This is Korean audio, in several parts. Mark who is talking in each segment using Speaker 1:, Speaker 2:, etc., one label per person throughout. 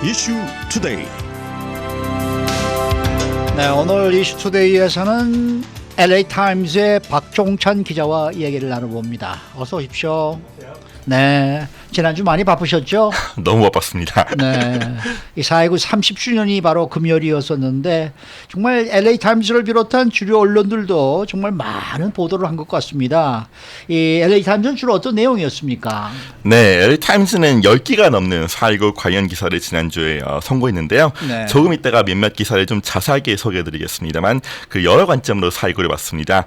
Speaker 1: 이슈 투데이.
Speaker 2: 네, 오늘 이슈 투데이에서는 LA 타임즈의 박종찬 기자와 이야기를 나눠봅니다. 어서 오십시오. 네, 지난주 많이 바쁘셨죠?
Speaker 3: 너무 바빴습니다.
Speaker 2: 네, 이 4.19 30주년이 바로 금요일이었었는데 정말 LA 타임즈를 비롯한 주류 언론들도 정말 많은 보도를 한 것 같습니다. 이 LA 타임즈는 주로 어떤 내용이었습니까?
Speaker 3: 네, LA 타임즈는 10기가 넘는 4.19 관련 기사를 지난주에 선고했는데요.
Speaker 2: 네.
Speaker 3: 조금 이따가 몇몇 기사를 좀 자세하게 소개해드리겠습니다만 그 여러 관점으로 4.19를 봤습니다.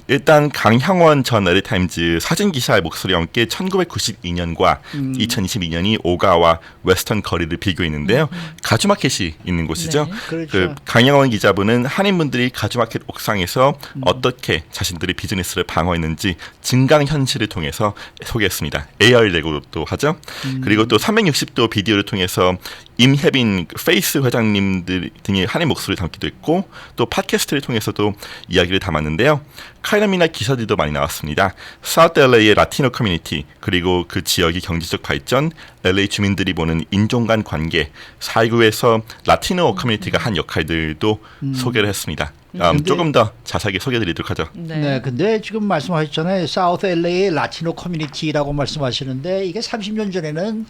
Speaker 3: 일단 강형원 전 LA 타임즈 사진 기사의 목소리와 함께 1992년과 2022년이 오가와 웨스턴 거리를 비교했는데요. 가주마켓이 있는 곳이죠.
Speaker 2: 네, 그렇죠.
Speaker 3: 그 강영원 기자분은 한인분들이 가주마켓 옥상에서 어떻게 자신들의 비즈니스를 방어했는지 증강 현실을 통해서 소개했습니다. AR 레고도 하죠. 그리고 또 360도 비디오를 통해서 임혜빈 페이스 회장님들 등의 한인 목소리를 담기도 했고 또 팟캐스트를 통해서도 이야기를 담았는데요. 칼럼이나 기사들도 많이 나왔습니다. 사우스 LA의 라티노 커뮤니티 그리고 그 지역의 경제적 발전, LA 주민들이 보는 인종 간 관계, 4.19에서 라티노 커뮤니티가 한 역할들도 소개를 했습니다. 조금 더 자세하게 소개해드리도록 하죠.
Speaker 2: 네, 근데 지금 말씀하셨잖아요. 사우스 LA의 라티노 커뮤니티라고 말씀하시는데 이게 30년 전에는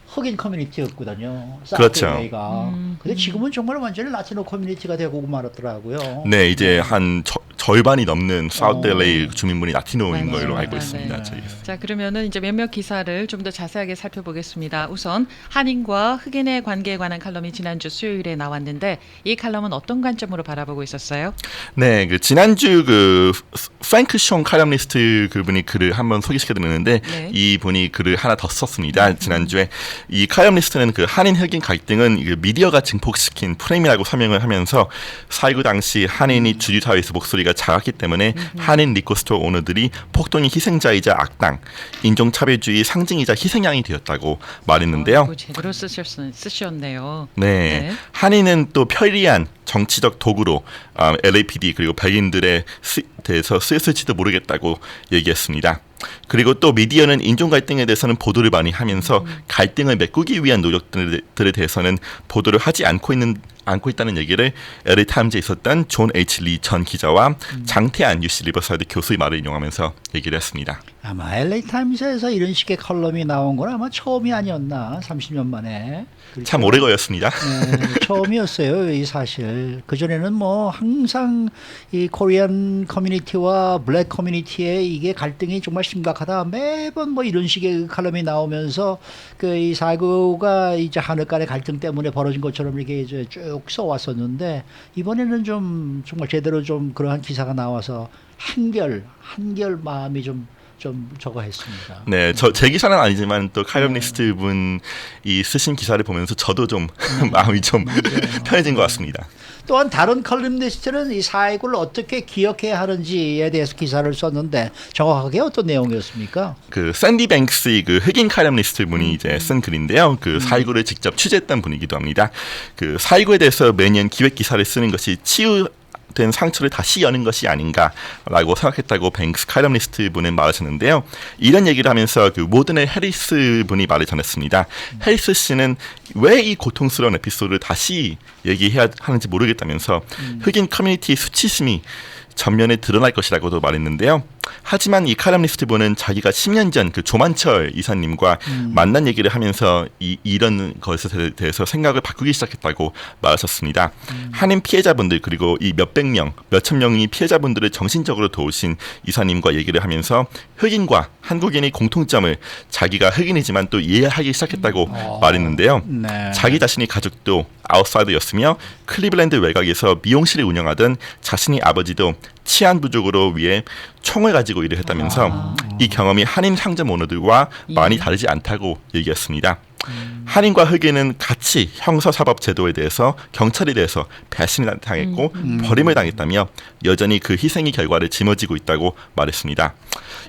Speaker 2: 흑인 커뮤니티였거든요.
Speaker 3: 그렇죠.
Speaker 2: LA가. 근데 지금은 정말 완전히 라티노 커뮤니티가 되고 말았더라고요.
Speaker 3: 네, 이제 한 절반이 넘는 사우스 LA 주민분이 라티노인 걸로 알고 있습니다. 저희에서.
Speaker 4: 자, 그러면은 이제 몇몇 기사를 좀 더 자세하게 살펴보겠습니다. 우선 한인과 흑인의 관계에 관한 칼럼이 지난주 수요일에 나왔는데 이 칼럼은 어떤 관점으로 바라보고 있었어요?
Speaker 3: 네, 그 지난주 그 프랭크 숑 칼럼니스트 그분이 글을 한번 소개시켜드렸는데
Speaker 4: 네.
Speaker 3: 이 분이 글을 하나 더 썼습니다. 지난주에 이 칼럼니스트는 그 한인 흑인 갈등은 그 미디어가 증폭시킨 프레임이라고 설명을 하면서 4.19 당시 한인이 주류 사회에서 목소리가 작았기 때문에 한인 리코스토어 오너들이 폭동의 희생자이자 악당, 인종차별주의 상징이자 희생양이 되었다고 말했는데요.
Speaker 4: 제대로 쓰셨네요.
Speaker 3: 네, 한인은 또 편리한 정치적 도구로 LAPD 그리고 백인들에 대해서 쓰였을지도 모르겠다고 얘기했습니다. 그리고 또 미디어는 인종 갈등에 대해서는 보도를 많이 하면서 갈등을 메꾸기 위한 노력들에 대해서는 보도를 하지 않고 있다는 얘기를 LA 타임즈에 있었던 존 H. 리 전 기자와 장태안 UC 리버사이드 교수의 말을 인용하면서 얘기를 했습니다.
Speaker 2: 아마 LA 타임즈에서 이런 식의 컬럼이 나온 건 아마 처음이 아니었나 30년 만에. 그렇죠?
Speaker 3: 참 오래 걸렸습니다.
Speaker 2: 네, 처음이었어요. 이 사실 그 전에는 뭐 항상 이 코리안 커뮤니티와 블랙 커뮤니티의 이게 갈등이 정말 심각하다. 매번 뭐 이런 식의 칼럼이 나오면서 그 이 4.19가 이제 하늘간의 갈등 때문에 벌어진 것처럼 이렇게 이제 쭉 써왔었는데 이번에는 좀 정말 제대로 좀 그러한 기사가 나와서 한결 마음이 좀 저거 했습니다.
Speaker 3: 네, 제 기사는 아니지만 또 칼럼니스트 분이 쓰신 기사를 보면서 저도 좀 마음이 좀 편해진 것 같습니다.
Speaker 2: 또한 다른 컬럼니스트는 이 4.19를 어떻게 기억해야 하는지에 대해서 기사를 썼는데 정확하게 어떤 내용이었습니까?
Speaker 3: 그 샌디 뱅크스의 그 흑인 칼럼니스트 분이 이제 쓴 글인데요. 그 4.19를 직접 취재했던 분이기도 합니다. 그 4.19에 대해서 매년 기획 기사를 쓰는 것이 된 상처를 다시 여는 것이 아닌가라고 생각했다고 뱅크스 칼럼니스트 분은 말하셨는데요. 이런 얘기를 하면서 그 모든의 해리스 분이 말을 전했습니다. 해리스 씨는 왜 이 고통스러운 에피소드를 다시 얘기해야 하는지 모르겠다면서 흑인 커뮤니티 수치심이 전면에 드러날 것이라고도 말했는데요. 하지만 이 칼럼니스트 분은 자기가 10년 전 그 조만철 이사님과 만난 얘기를 하면서 이런 것에 대해서 생각을 바꾸기 시작했다고 말하셨습니다. 한인 피해자분들 그리고 이 몇백 명, 몇천 명의 피해자분들을 정신적으로 도우신 이사님과 얘기를 하면서 흑인과 한국인의 공통점을 자기가 흑인이지만 또 이해하기 시작했다고 말했는데요.
Speaker 2: 네.
Speaker 3: 자기 자신의 가족도 아웃사이더였으며 클리블랜드 외곽에서 미용실을 운영하던 자신의 아버지도 치안 부족으로 위해 총을 가지고 일을 했다면서 이 경험이 한인 상점 오너들과 많이 다르지 않다고 얘기했습니다. 한인과 흑인은 같이 형사사법 제도에 대해서 경찰에 대해서 배신을 당했고 버림을 당했다며 여전히 그 희생의 결과를 짊어지고 있다고 말했습니다.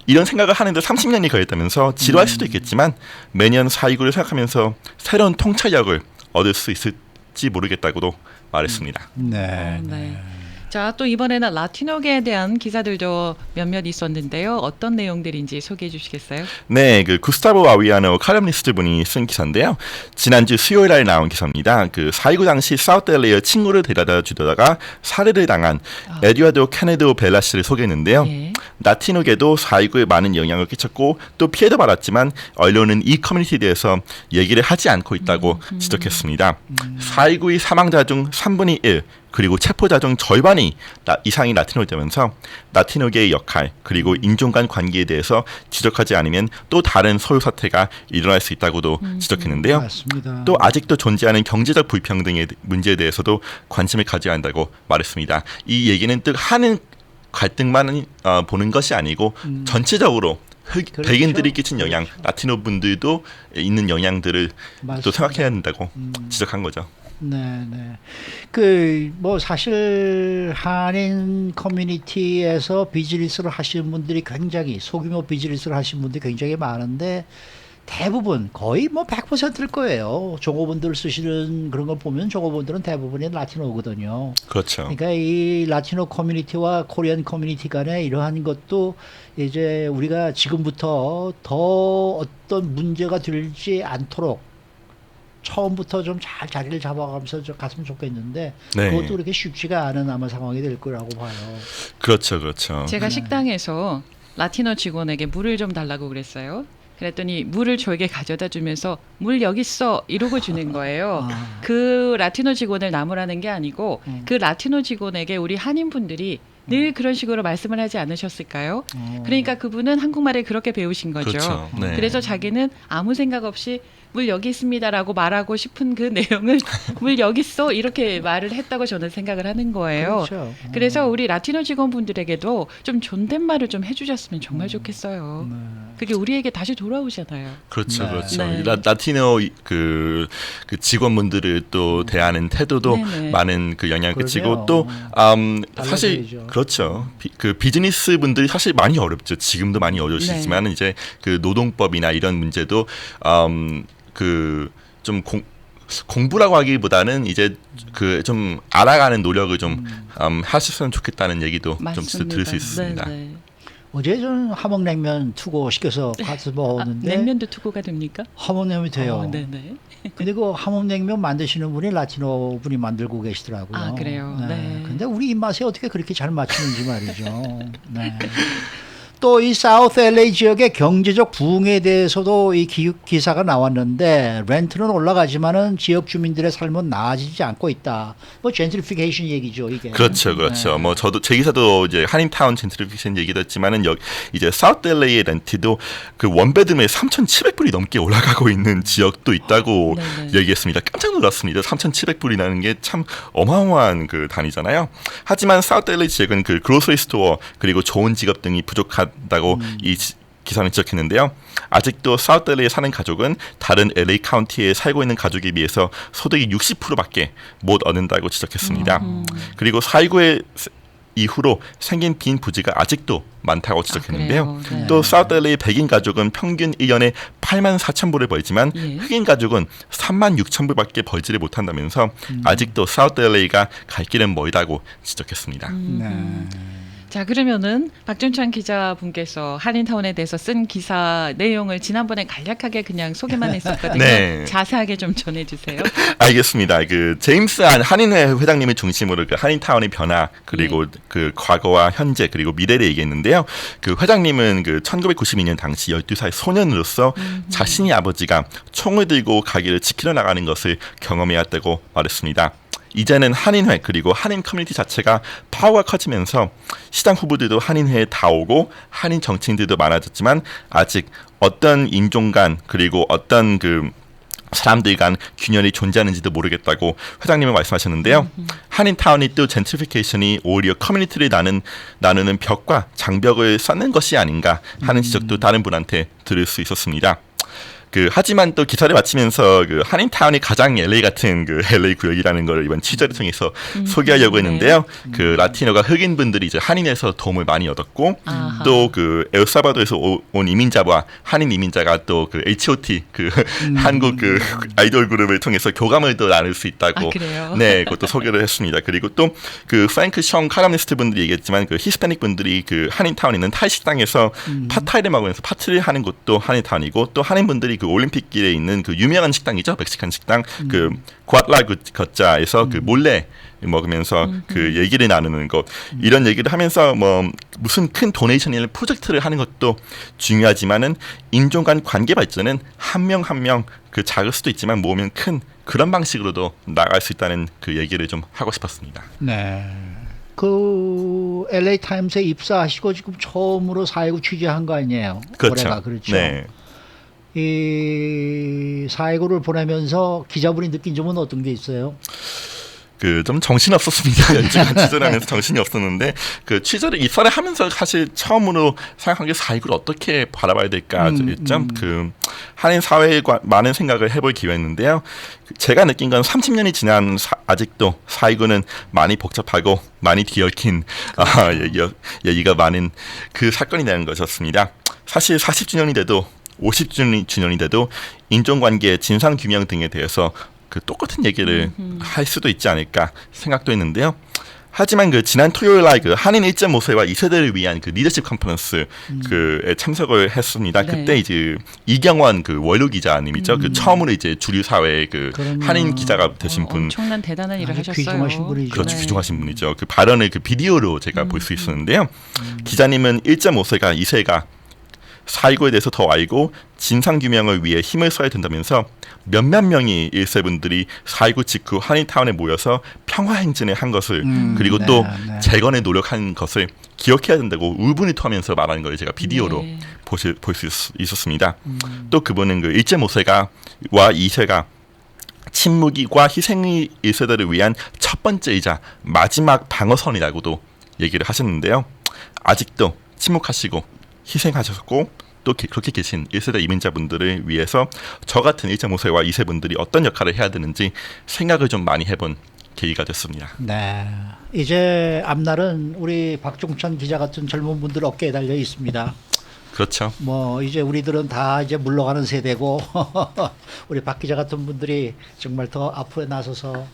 Speaker 3: 이런 생각을 하는데 30년이 걸렸다면서 지루할 수도 있겠지만 매년 4.19를 생각하면서 새로운 통찰력을 얻을 수 있을지 모르겠다고도 말했습니다.
Speaker 2: 네.
Speaker 4: 네. 자, 또 이번에는 라티노계에 대한 기사들도 몇몇 있었는데요. 어떤 내용들인지 소개해 주시겠어요?
Speaker 3: 네, 그 구스타보 아위아노 칼럼니스트 분이 쓴 기사인데요. 지난주 수요일에 나온 기사입니다. 그 4.29 당시 사우스 LA의 친구를 데려다 주다가 살해를 당한 에듀아도 케네도 벨라 씨를 소개했는데요.
Speaker 4: 예.
Speaker 3: 라티노계도 4.29에 많은 영향을 끼쳤고 또 피해도 받았지만 언론은 이 커뮤니티에 대해서 얘기를 하지 않고 있다고 지적했습니다. 4.29의 사망자 중 3분의 1 그리고 체포자 중 절반이 이상이 라티노되면서 라티노계의 역할 그리고 인종 간 관계에 대해서 지적하지 않으면 또 다른 소요 사태가 일어날 수 있다고도 지적했는데요.
Speaker 2: 맞습니다.
Speaker 3: 또 아직도 존재하는 경제적 불평등의 문제에 대해서도 관심을 가져야 한다고 말했습니다. 이 얘기는 또 하는 갈등만 보는 것이 아니고 전체적으로
Speaker 2: 그렇죠.
Speaker 3: 백인들이 끼친 영향, 라티노 분들도 있는 영향들을 또
Speaker 2: 맞습니다.
Speaker 3: 생각해야 한다고 지적한 거죠.
Speaker 2: 네, 네. 그 뭐 사실 한인 커뮤니티에서 비즈니스를 하시는 분들이 굉장히 소규모 비즈니스를 하시는 분들이 굉장히 많은데 대부분 거의 뭐 100%일 거예요. 종업원들 쓰시는 그런 걸 보면 종업원들은 대부분이 라티노거든요.
Speaker 3: 그렇죠.
Speaker 2: 그러니까 이 라티노 커뮤니티와 코리안 커뮤니티 간에 이러한 것도 이제 우리가 지금부터 더 어떤 문제가 들지 않도록 처음부터 좀 잘 자리를 잡아가면서 갔으면 좋겠는데
Speaker 3: 네.
Speaker 2: 그것도 그렇게 쉽지가 않은 아마 상황이 될 거라고 봐요.
Speaker 3: 그렇죠, 그렇죠.
Speaker 4: 제가 식당에서 라티노 직원에게 물을 좀 달라고 그랬어요. 그랬더니 물을 저에게 가져다 주면서 물 여기 있어 이러고 주는 거예요.
Speaker 2: 아.
Speaker 4: 그 라티노 직원을 나무라는 게 아니고 그 라티노 직원에게 우리 한인분들이 늘 그런 식으로 말씀을 하지 않으셨을까요? 그러니까 그분은 한국말을 그렇게 배우신 거죠.
Speaker 3: 그렇죠. 네.
Speaker 4: 그래서 자기는 아무 생각 없이 물 여기 있습니다라고 말하고 싶은 그 내용을 물 여기 있어 이렇게 말을 했다고 저는 생각을 하는 거예요.
Speaker 2: 그렇죠.
Speaker 4: 그래서 우리 라티노 직원분들에게도 좀 존댓말을 좀 해주셨으면 정말 좋겠어요. 그게 우리에게 다시 돌아오잖아요.
Speaker 3: 그렇죠,
Speaker 2: 네.
Speaker 3: 그렇죠.
Speaker 4: 네.
Speaker 3: 라티노 그 직원분들을 또 대하는 태도도
Speaker 4: 네네.
Speaker 3: 많은 그 영향을 끼치고
Speaker 2: 그러네요.
Speaker 3: 또 사실
Speaker 2: 달라져야죠.
Speaker 3: 그렇죠. 그 비즈니스 분들이 사실 많이 어렵죠. 지금도 많이 어려우시지만 이제 그 노동법이나 이런 문제도 그 좀 공부라고 하기보다는 이제 그 좀 알아가는 노력을 좀 하셨으면 좋겠다는 얘기도 좀 들을 수 있습니다.
Speaker 4: 네네.
Speaker 2: 어제 좀 함흥냉면 투고 시켜서 가서 먹었는데
Speaker 4: 냉면도 투고가 됩니까?
Speaker 2: 함흥냉면이 돼요.
Speaker 4: 네네.
Speaker 2: 근데 그 함흥냉면 만드시는 분이 라티노 분이 만들고 계시더라고요.
Speaker 4: 아, 그래요? 네.
Speaker 2: 근데 우리 입맛에 어떻게 그렇게 잘 맞추는지 말이죠. 네. 또 이 사우스 LA 지역의 경제적 부흥에 대해서도 이 기사가 나왔는데 렌트는 올라가지만은 지역 주민들의 삶은 나아지지 않고 있다. 뭐 젠트리피케이션 얘기죠, 이게.
Speaker 3: 그렇죠, 그렇죠.
Speaker 2: 네.
Speaker 3: 뭐 저도 제 기사도 이제 한인타운 젠트리피케이션 얘기도 했지만은 이제 사우스 LA의 렌트도 그 원베드에 3,700불이 넘게 올라가고 있는 지역도 있다고
Speaker 4: 네네.
Speaker 3: 얘기했습니다. 깜짝 놀랐습니다. 3,700불이라는 게 참 어마어마한 그 단위잖아요. 하지만 사우스 LA 지역은 그 그로서리 스토어 그리고 좋은 직업 등이 부족하다고 이 기사는 지적했는데요. 아직도 사우스 LA에 사는 가족은 다른 LA 카운티에 살고 있는 가족에 비해서 소득이 60%밖에 못 얻는다고 지적했습니다. 그리고 4.29의 이후로 생긴 빈 부지가 아직도 많다고 지적했는데요.
Speaker 4: 그래요? 네.
Speaker 3: 또 사우스 LA 백인 가족은 평균 1년에 84,000불을 벌지만
Speaker 4: 예.
Speaker 3: 흑인 가족은 36,000불밖에 벌지를 못한다면서 아직도 사우스 LA가 갈 길은 멀다고 지적했습니다.
Speaker 2: 네.
Speaker 4: 자, 그러면은 박준찬 기자분께서 한인타운에 대해서 쓴 기사 내용을 지난번에 간략하게 그냥 소개만 했었거든요.
Speaker 3: 네.
Speaker 4: 자세하게 좀 전해주세요.
Speaker 3: 알겠습니다. 그 제임스 한인회 회장님을 중심으로 그 한인타운의 변화 그리고 그 과거와 현재 그리고 미래를 얘기했는데요. 그 회장님은 그 1992년 당시 12살 소년으로서 자신의 아버지가 총을 들고 가게를 지키러 나가는 것을 경험해왔다고 말했습니다. 이제는 한인회 그리고 한인 커뮤니티 자체가 파워가 커지면서 시장 후보들도 한인회에 다 오고 한인 정치인들도 많아졌지만 아직 어떤 인종 간 그리고 어떤 그 사람들 간 균열이 존재하는지도 모르겠다고 회장님은 말씀하셨는데요. 한인타운이 또 젠트리피케이션이 오히려 커뮤니티를 나누는 벽과 장벽을 쌓는 것이 아닌가 하는 지적도 다른 분한테 들을 수 있었습니다. 하지만 또 기사를 마치면서 그 한인타운이 가장 LA 같은 그 LA 구역이라는 걸 이번 취재를 통해서 소개하려고 했는데요. 그 라티노가 흑인 분들이 이제 한인에서 도움을 많이 얻었고
Speaker 4: 아하.
Speaker 3: 또 그 엘살바도에서 온 이민자와 한인 이민자가 또 그 H.O.T 그 한국 그 아이돌 그룹을 통해서 교감을 더 나눌 수 있다고
Speaker 4: 아, 그래요?
Speaker 3: 네, 그것도 소개를 했습니다. 그리고 또 그 프랭크 숑 칼럼니스트 분들이 얘기했지만 그 히스패닉 분들이 그 한인타운에 있는 타이 식당에서 팟타이를 먹으면서 파티를 하는 곳도 한인타운이고 또 한인 분들이 그 올림픽길에 있는 그 유명한 식당이죠, 멕시칸 식당 그 구아틀라 걷자에서 그 몰래 먹으면서 그 얘기를 나누는 것 이런 얘기를 하면서 뭐 무슨 큰 도네이션이나 프로젝트를 하는 것도 중요하지만은 인종 간 관계 발전은 한 명 한 명 그 작을 수도 있지만 모으면 큰 그런 방식으로도 나갈 수 있다는 그 얘기를 좀 하고 싶었습니다.
Speaker 2: 네. 그 LA 타임스에 입사하시고 지금 처음으로 4.19 취재한 거 아니에요?
Speaker 3: 그렇죠.
Speaker 2: 올해가 그렇죠.
Speaker 3: 네.
Speaker 2: 이 4.19를 보내면서 기자분이 느낀 점은 어떤 게 있어요?
Speaker 3: 그 좀 정신 없었습니다. 연주한 취재를 하면서 정신이 없었는데 그 취재를 입사를 하면서 사실 처음으로 생각한 게 4.19를 어떻게 바라봐야 될까 좀 그 한인 사회에 많은 생각을 해볼 기회였는데요. 제가 느낀 건 30년이 지난 아직도 4.19는 많이 복잡하고 많이 뒤얽힌 얘기가 많은 그 사건이라는 것이었습니다. 사실 40주년이 돼도 50주년이 돼도 인종관계 진상규명 등에 대해서 그 똑같은 얘기를 할 수도 있지 않을까 생각도 했는데요. 하지만 그 지난 토요일 날 그 한인 1.5세와 2세대를 위한 그 리더십 컨퍼런스 그에 참석을 했습니다.
Speaker 4: 네.
Speaker 3: 그때 이제 이경원 그 원로 기자님이죠. 그 처음으로 이제 주류 사회의 그
Speaker 2: 그럼요.
Speaker 3: 한인 기자가 되신 분.
Speaker 4: 엄청난 대단한 일을
Speaker 2: 아주
Speaker 4: 하셨어요.
Speaker 2: 귀중하신 분이죠.
Speaker 3: 그렇죠.
Speaker 4: 네.
Speaker 3: 귀중하신 분이죠. 그 발언을 그 비디오로 제가 볼 수 있었는데요. 기자님은 1.5세가 2세가 4.19에 대해서 더 알고 진상규명을 위해 힘을 써야 된다면서 몇몇 명의 1세분들이 4.19 직후 한인타운에 모여서 평화행진을 한 것을 그리고 또
Speaker 2: 네.
Speaker 3: 재건에 노력한 것을 기억해야 된다고 울분을 토하면서 말하는 걸 제가 비디오로
Speaker 4: 네.
Speaker 3: 볼 수 있었습니다. 또 그분은 그 1.5세가 와 2세가 침묵과 희생의 1세대를 위한 첫 번째이자 마지막 방어선이라고도 얘기를 하셨는데요. 아직도 침묵하시고 희생하셨고 또 그렇게 계신 1세대 이민자분들을 위해서 저 같은 1.5세와 2세분들이 어떤 역할을 해야 되는지 생각을 좀 많이 해본 계기가 됐습니다.
Speaker 2: 네. 이제 앞날은 우리 박종찬 기자 같은 젊은 분들 어깨에 달려 있습니다.
Speaker 3: 그렇죠.
Speaker 2: 뭐 이제 우리들은 다 이제 물러가는 세대고 우리 박 기자 같은 분들이 정말 더 앞으로 나서서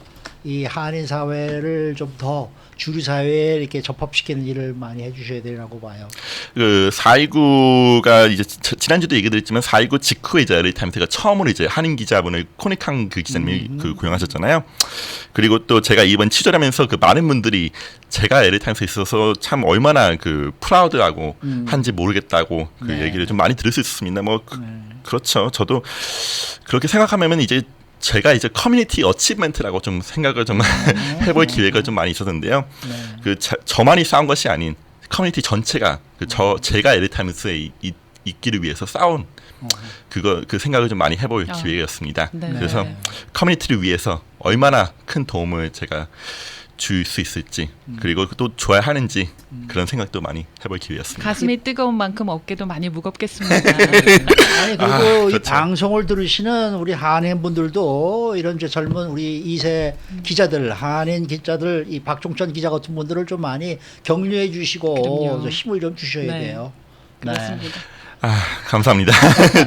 Speaker 2: 이 한인 사회를 좀 더 주류 사회에 이렇게 접합시키는 일을 많이 해주셔야 되라고 봐요.
Speaker 3: 그 4.19가 이제 지난주도 얘기 드렸지만 4.19 직후에 이제 LA 타임스가 처음으로 이제 한인 기자분을 코닉한 그 기자님이 그 고용하셨잖아요. 그리고 또 제가 이번 취재를 하면서 그 많은 분들이 제가 LA 타임스에 있어서 참 얼마나 그 프라우드하고 한지 모르겠다고 그
Speaker 2: 네.
Speaker 3: 얘기를 좀 많이 들을 수 있었습니다. 뭐 그렇죠. 저도 그렇게 생각하면 이제 제가 이제 커뮤니티 어치브먼트라고 좀 생각을 좀 해볼 기회가 좀 많이 있었는데요. 그 저만이 싸운 것이 아닌 커뮤니티 전체가 제가 LA 타임스에 있기를 위해서 싸운 그 생각을 좀 많이 해볼 기회였습니다.
Speaker 4: 네.
Speaker 3: 그래서 커뮤니티를 위해서 얼마나 큰 도움을 제가 줄 수 있을지 그리고 또 줘야 하는지 그런 생각도 많이 해볼 기회였습니다.
Speaker 4: 가슴이 뜨거운 만큼 어깨도 많이 무겁겠습니다.
Speaker 2: 아니 그리고 이
Speaker 3: 그렇죠.
Speaker 2: 방송을 들으시는 우리 한인 분들도 이런 이제 젊은 우리 2세 기자들 한인 기자들 이 박종천 기자 같은 분들을 좀 많이 격려해 주시고
Speaker 4: 그럼요.
Speaker 2: 힘을 좀 주셔야
Speaker 4: 네.
Speaker 2: 돼요.
Speaker 4: 그렇습니다.
Speaker 3: 감사합니다.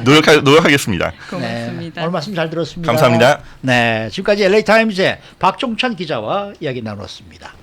Speaker 3: 노력하겠습니다.
Speaker 4: 고맙습니다.
Speaker 2: 오늘 말씀 잘 들었습니다.
Speaker 3: 감사합니다.
Speaker 2: 네, 지금까지 LA 타임즈의 박종찬 기자와 이야기 나눴습니다.